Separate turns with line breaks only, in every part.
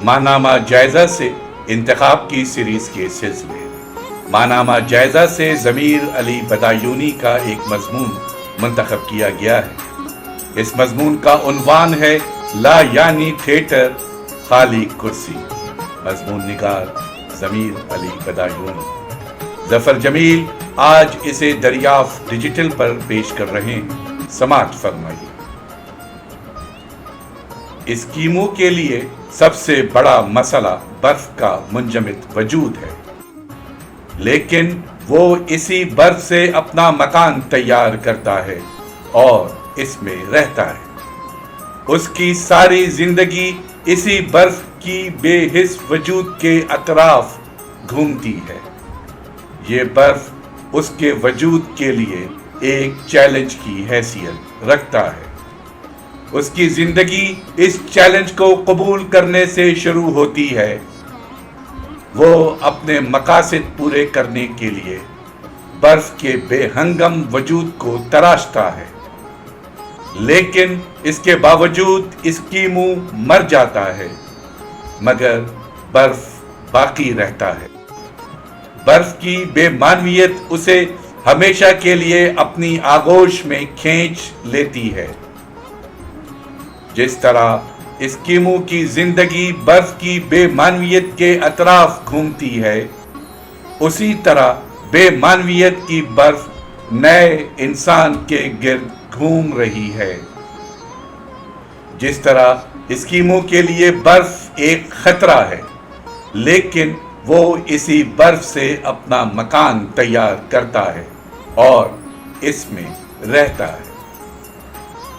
ماہنامہ جائزہ سے انتخاب کی سیریز کے سلسلے ماہنامہ جائزہ سے ضمیر علی بدایونی کا ایک مضمون منتخب کیا گیا ہے۔ اس مضمون کا عنوان ہے لا یعنی تھیٹر خالی کرسی۔ مضمون نگار ضمیر علی بدایونی۔ ظفر جمیل آج اسے دریافت ڈیجیٹل پر پیش کر رہے ہیں، سماعت فرمائیے۔ اسکیمو کے لیے سب سے بڑا مسئلہ برف کا منجمد وجود ہے، لیکن وہ اسی برف سے اپنا مکان تیار کرتا ہے اور اس میں رہتا ہے۔ اس کی ساری زندگی اسی برف کی بے حس وجود کے اطراف گھومتی ہے۔ یہ برف اس کے وجود کے لیے ایک چیلنج کی حیثیت رکھتا ہے۔ اس کی زندگی اس چیلنج کو قبول کرنے سے شروع ہوتی ہے۔ وہ اپنے مقاصد پورے کرنے کے لیے برف کے بے ہنگم وجود کو تراشتا ہے، لیکن اس کے باوجود اسکیمو مر جاتا ہے، مگر برف باقی رہتا ہے۔ برف کی بے معنویت اسے ہمیشہ کے لیے اپنی آغوش میں کھینچ لیتی ہے۔ جس طرح اسکیمو کی زندگی برف کی بے معنویت کے اطراف گھومتی ہے، اسی طرح بے معنویت کی برف نئے انسان کے گرد گھوم رہی ہے۔ جس طرح اسکیمو کے لیے برف ایک خطرہ ہے، لیکن وہ اسی برف سے اپنا مکان تیار کرتا ہے اور اس میں رہتا ہے۔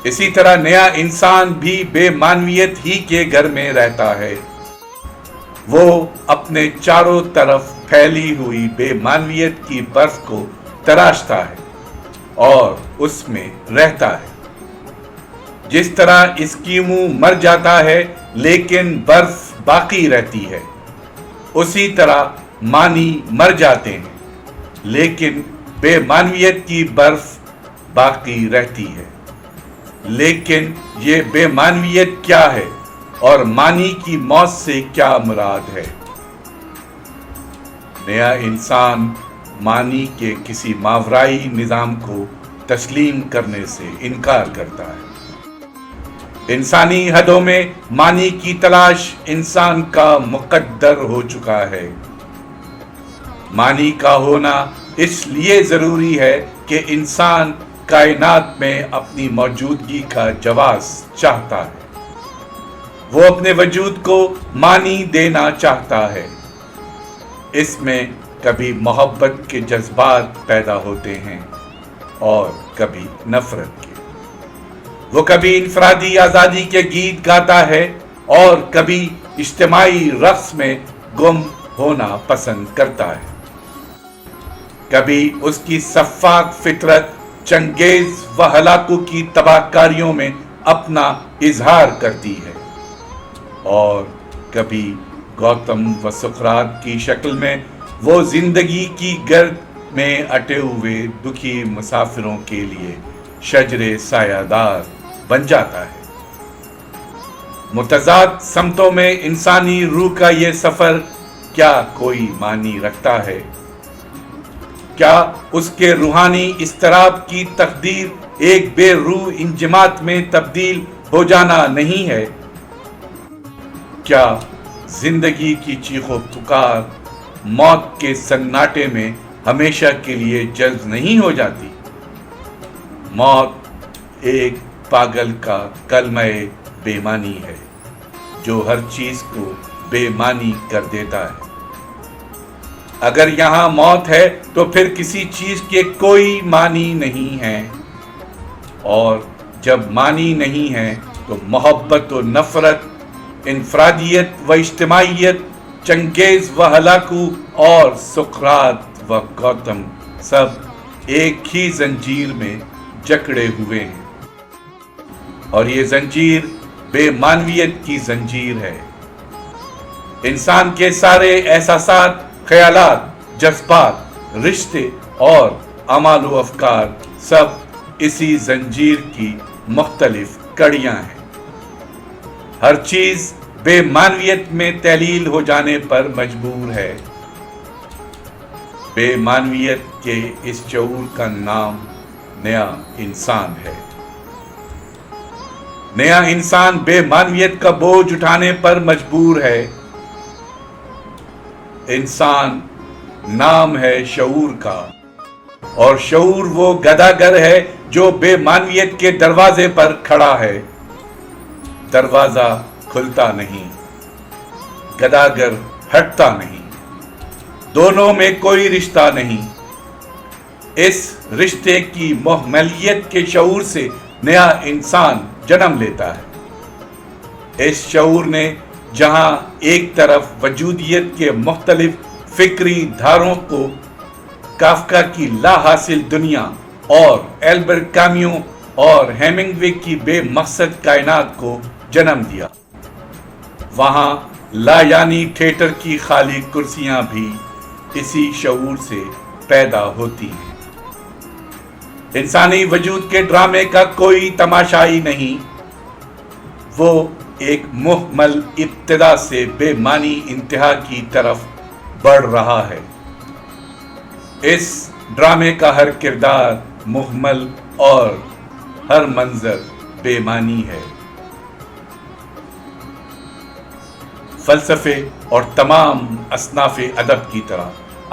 اسی طرح نیا انسان بھی بے معنویت ہی کے گھر میں رہتا ہے۔ وہ اپنے چاروں طرف پھیلی ہوئی بے معنویت کی برف کو تراشتا ہے اور اس میں رہتا ہے۔ جس طرح اسکیمو مر جاتا ہے لیکن برف باقی رہتی ہے، اسی طرح معنی مر جاتے ہیں لیکن بے معنویت کی برف باقی رہتی ہے۔ لیکن یہ بے معنویت کیا ہے اور معنی کی موت سے کیا مراد ہے؟ نیا انسان معنی کے کسی ماورائی نظام کو تسلیم کرنے سے انکار کرتا ہے۔ انسانی حدوں میں معنی کی تلاش انسان کا مقدر ہو چکا ہے۔ معنی کا ہونا اس لیے ضروری ہے کہ انسان کائنات میں اپنی موجودگی کا جواز چاہتا ہے۔ وہ اپنے وجود کو معنی دینا چاہتا ہے۔ اس میں کبھی محبت کے جذبات پیدا ہوتے ہیں اور کبھی نفرت کے۔ وہ کبھی انفرادی آزادی کے گیت گاتا ہے اور کبھی اجتماعی رقص میں گم ہونا پسند کرتا ہے۔ کبھی اس کی شفاف فطرت چنگیز و ہلاکو کی تباہ کاریوں میں اپنا اظہار کرتی ہے، اور کبھی گوتم و سقراط کی شکل میں وہ زندگی کی گرد میں اٹے ہوئے دکھی مسافروں کے لیے شجر سایہ دار بن جاتا ہے۔ متضاد سمتوں میں انسانی روح کا یہ سفر کیا کوئی معنی رکھتا ہے؟ کیا اس کے روحانی اضطراب کی تقدیر ایک بے روح انجماد میں تبدیل ہو جانا نہیں ہے؟ کیا زندگی کی چیخ و پکار موت کے سناٹے میں ہمیشہ کے لیے جلد نہیں ہو جاتی؟ موت ایک پاگل کا کلمہ بے معنی ہے جو ہر چیز کو بے معنی کر دیتا ہے۔ اگر یہاں موت ہے تو پھر کسی چیز کے کوئی معنی نہیں ہے، اور جب معنی نہیں ہے تو محبت و نفرت، انفرادیت و اجتماعیت، چنگیز و ہلاکو اور سقراط و گوتم سب ایک ہی زنجیر میں جکڑے ہوئے ہیں، اور یہ زنجیر بے معنویت کی زنجیر ہے۔ انسان کے سارے احساسات، خیالات، جذبات، رشتے اور اعمال و افکار سب اسی زنجیر کی مختلف کڑیاں ہیں۔ ہر چیز بے معنویت میں تحلیل ہو جانے پر مجبور ہے۔ بے معنویت کے اس شعور کا نام نیا انسان ہے۔ نیا انسان بے معنویت کا بوجھ اٹھانے پر مجبور ہے۔ انسان نام ہے شعور کا، اور شعور وہ گداگر ہے جو بے معنویت کے دروازے پر کھڑا ہے۔ دروازہ کھلتا نہیں، گداگر ہٹتا نہیں، دونوں میں کوئی رشتہ نہیں۔ اس رشتے کی محملیت کے شعور سے نیا انسان جنم لیتا ہے۔ اس شعور نے جہاں ایک طرف وجودیت کے مختلف فکری دھاروں کو، کافکا کی لا حاصل دنیا اور البرٹ کامیو اور ہیمنگوے کی بے مقصد کائنات کو جنم دیا، وہاں لا یعنی تھیٹر کی خالی کرسیاں بھی اسی شعور سے پیدا ہوتی ہیں۔ انسانی وجود کے ڈرامے کا کوئی تماشائی نہیں، وہ ایک محمل ابتدا سے بے معنی انتہا کی طرف بڑھ رہا ہے۔ اس ڈرامے کا ہر کردار محمل اور ہر منظر بے معنی ہے۔ فلسفے اور تمام اصناف ادب کی طرح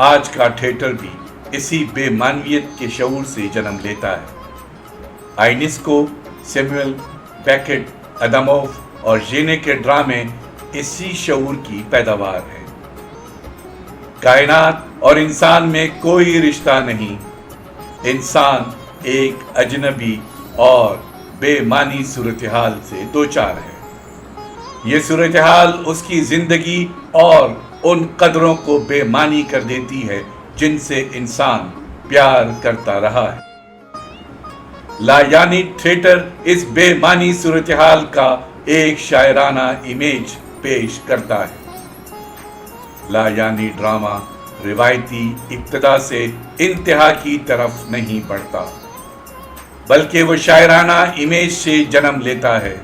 آج کا تھیٹر بھی اسی بے معنویت کے شعور سے جنم لیتا ہے۔ آئینسکو، سیموئل بیکٹ، اداموف اور ژینے کے ڈرامے اسی شعور کی پیداوار ہے۔ کائنات اور انسان میں کوئی رشتہ نہیں، انسان ایک اجنبی اور بے معنی صورتحال سے دوچار ہے۔ یہ صورتحال اس کی زندگی اور ان قدروں کو بے معنی کر دیتی ہے جن سے انسان پیار کرتا رہا ہے۔ لا یعنی تھیٹر اس بے معنی صورتحال کا ایک شاعرانہ امیج پیش کرتا ہے۔ لا یعنی ڈرامہ روایتی ابتدا سے انتہا کی طرف نہیں بڑھتا، بلکہ وہ شاعرانہ امیج سے جنم لیتا ہے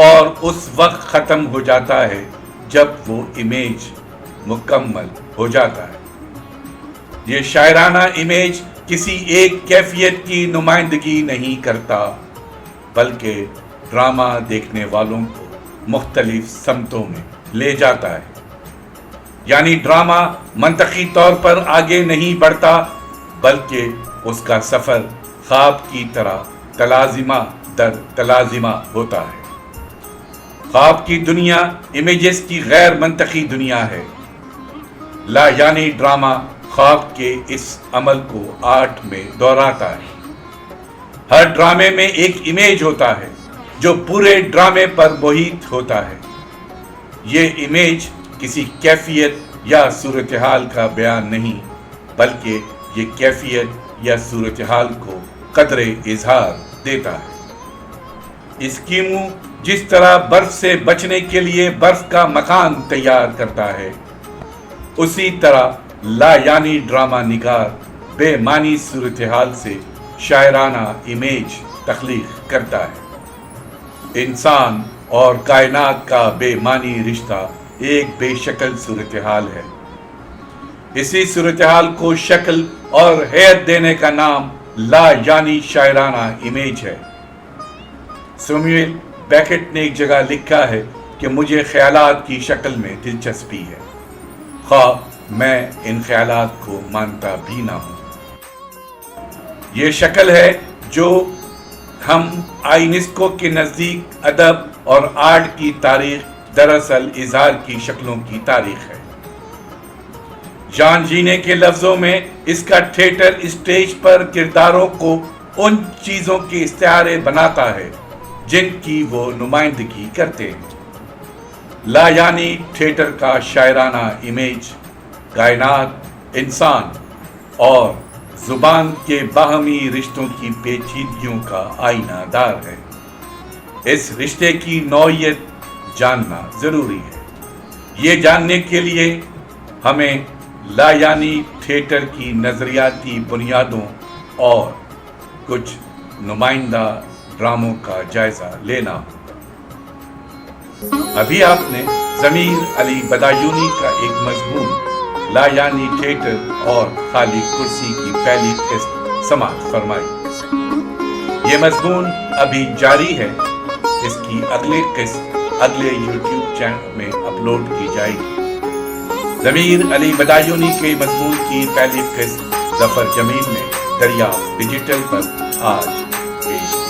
اور اس وقت ختم ہو جاتا ہے جب وہ امیج مکمل ہو جاتا ہے۔ یہ شاعرانہ امیج کسی ایک کیفیت کی نمائندگی نہیں کرتا، بلکہ ڈرامہ دیکھنے والوں کو مختلف سمتوں میں لے جاتا ہے۔ یعنی ڈرامہ منطقی طور پر آگے نہیں بڑھتا، بلکہ اس کا سفر خواب کی طرح تلازمہ در تلازمہ ہوتا ہے۔ خواب کی دنیا امیجز کی غیر منطقی دنیا ہے۔ لا یعنی ڈرامہ خواب کے اس عمل کو آرٹ میں دہراتا ہے۔ ہر ڈرامے میں ایک امیج ہوتا ہے جو پورے ڈرامے پر محیط ہوتا ہے۔ یہ امیج کسی کیفیت یا صورتحال کا بیان نہیں، بلکہ یہ کیفیت یا صورتحال کو قدر اظہار دیتا ہے۔ اسکیمو جس طرح برف سے بچنے کے لیے برف کا مکان تیار کرتا ہے، اسی طرح لا یعنی ڈرامہ نگار بے معنی صورتحال سے شاعرانہ امیج تخلیق کرتا ہے۔ انسان اور کائنات کا بے معنی رشتہ ایک بے شکل صورتحال ہے۔ اسی صورتحال کو شکل اور حیت دینے کا نام لا یعنی شاعرانہ امیج ہے۔ سیموئل بیکٹ نے ایک جگہ لکھا ہے کہ مجھے خیالات کی شکل میں دلچسپی ہے، خواہ میں ان خیالات کو مانتا بھی نہ ہوں۔ یہ شکل ہے جو ہم آئینسکو کے نزدیک ادب اور آرٹ کی تاریخ دراصل اظہار کی شکلوں کی تاریخ ہے۔ جان ژینے کے لفظوں میں اس کا تھیٹر اسٹیج پر کرداروں کو ان چیزوں کے استعارے بناتا ہے جن کی وہ نمائندگی کرتے ہیں۔ لا یعنی تھیٹر کا شاعرانہ امیج کائنات، انسان اور زبان کے باہمی رشتوں کی پیچیدگیوں کا آئینہ دار ہے۔ اس رشتے کی نوعیت جاننا ضروری ہے۔ یہ جاننے کے لیے ہمیں لا یعنی تھیٹر کی نظریاتی بنیادوں اور کچھ نمائندہ ڈراموں کا جائزہ لینا ہو۔ ابھی آپ نے ضمیر علی بدایونی کا ایک مضمون لا یعنی تھیٹر اور خالی کرسی کی پہلی قسط سماعت فرمائی۔ یہ مضمون ابھی جاری ہے، اس کی اگلی قسط اگلے یوٹیوب چینل میں اپلوڈ کی جائے گی۔ ضمیر علی بدایونی کے مضمون کی پہلی قسط ظفر جمیل نے دریافت ڈیجیٹل پر آج پیش